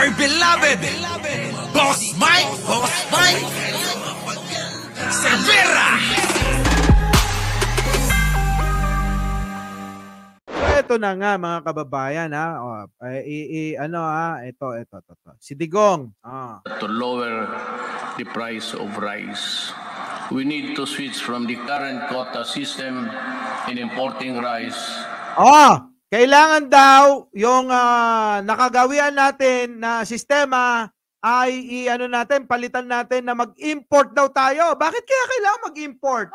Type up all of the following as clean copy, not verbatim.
Our beloved Boss Mike Cervera. Ito na nga mga kababayan ha. Ito. Si Digong. To lower the price of rice. We need to switch from the current quota system in importing rice. Kailangan daw yung nakagawian natin na sistema ay palitan natin na mag-import daw tayo. Bakit kaya kailangan mag-import?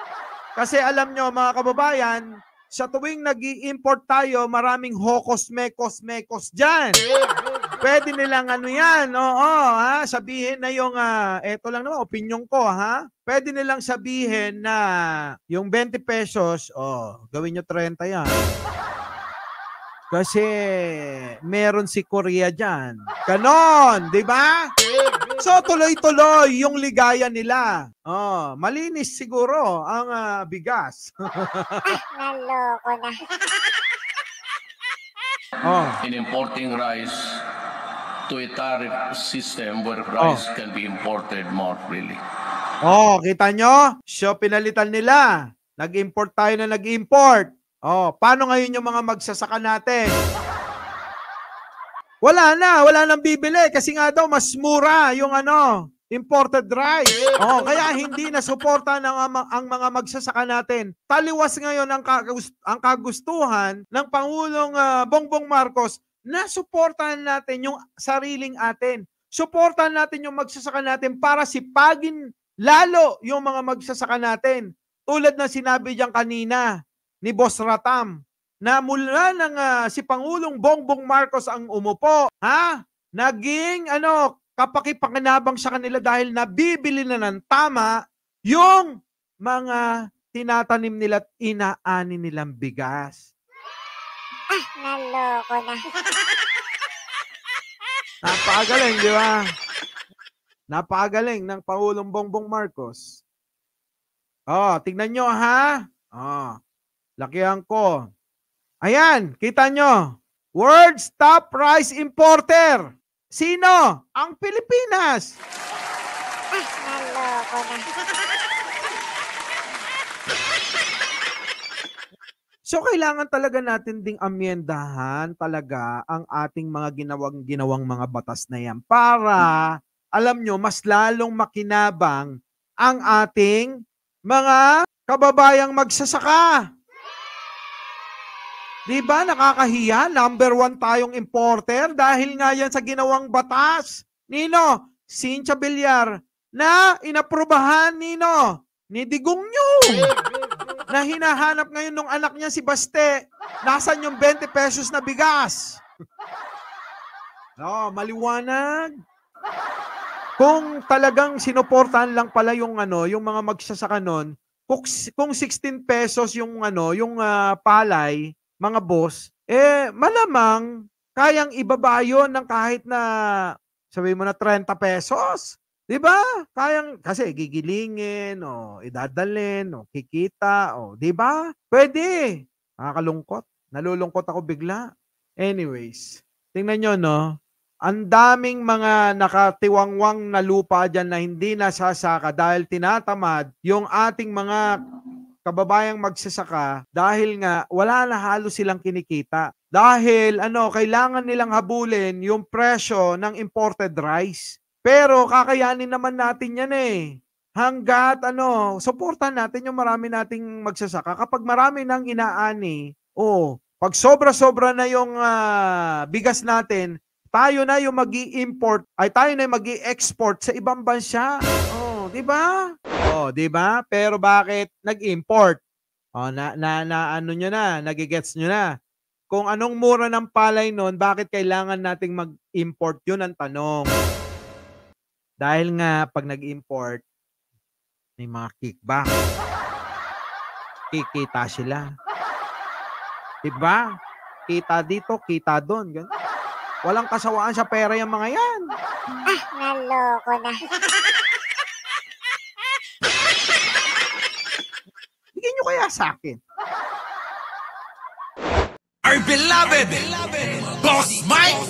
Kasi alam nyo mga kababayan, sa tuwing nag-i-import tayo, maraming hokos-mekos dyan. Pwede nilang sabihin na yung, eto lang naman, opinion ko, Pwede nilang sabihin na yung 20 pesos, gawin nyo 30 yan. Kasi meron si Korea dyan. Ganon, di ba? So tuloy-tuloy yung ligaya nila. Malinis siguro ang bigas. Naloko na. In importing rice to a tariff system where rice can be imported more freely. Kita nyo? So pinalitan nila. Nag-import tayo na nag-import. Paano ngayon yung mga magsasaka natin? Wala nang bibili kasi nga daw mas mura yung imported rice. Kaya hindi na suporta ang mga magsasaka natin. Taliwas ngayon ang kagustuhan ng Pangulong Bongbong Marcos na suportahan natin yung sariling atin. Suportahan natin yung magsasaka natin para sipagin lalo yung mga magsasaka natin. Tulad na sinabi diyan kanina ni Boss Ratam, na mula ng si Pangulong Bongbong Marcos ang umupo, naging kapakipakinabang sa kanila dahil nabibili na ng tama yung mga tinatanim nila at inaani nilang bigas. Naloko na. Napakagaling, di ba? Napakagaling ng Pangulong Bongbong Marcos. Tignan nyo lakihan ko. Ayan, kita nyo. World's top rice importer. Sino? Ang Pilipinas. Naloko na. So, kailangan talaga natin ding amyendahan talaga ang ating mga ginawang mga batas na yan para, alam nyo, mas lalong makinabang ang ating mga kababayang magsasaka. Diba nakakahiya? Number 1 tayong importer dahil nga yan sa ginawang batas. Nino, Cynthia Villar na inaprubahan ni Digong nyo na hinahanap ngayon ng anak niya si Baste. Nasaan yung 20 pesos na bigas? Maliwanag. Kung talagang sinuportahan lang pala yung mga magsasaka nun, kung 16 pesos yung palay, mga boss, malamang kayang ibaba yun ng kahit na, sabihin mo na 30 pesos. Diba? Kasi gigilingin, idadalin, kikita, diba? Pwede. Nakakalungkot. Nalulungkot ako bigla. Anyways, tingnan nyo, ang daming mga nakatiwangwang na lupa dyan na hindi nasasaka dahil tinatamad yung ating mga kababayang magsasaka dahil nga wala na halos silang kinikita. Dahil kailangan nilang habulin yung presyo ng imported rice. Pero kakayanin naman natin yan hanggat suportahan natin yung marami nating magsasaka. Kapag marami nang inaani, pag sobra-sobra na yung bigas natin, tayo na yung mag-i-import, tayo na yung mag-i-export sa ibang bansa. Di ba? Di ba? Pero bakit nag-import? Nagigets nyo na. Kung anong mura ng palay noon, bakit kailangan nating mag-import? Yun ang tanong. Dahil nga, pag nag-import, may mga kickback. Kikita sila. Diba? Kita dito, kita doon. Ganun. Walang kasawaan sa pera yung mga yan. Naloko na. Bigyan nyo kaya sa akin. Our beloved Boss Mike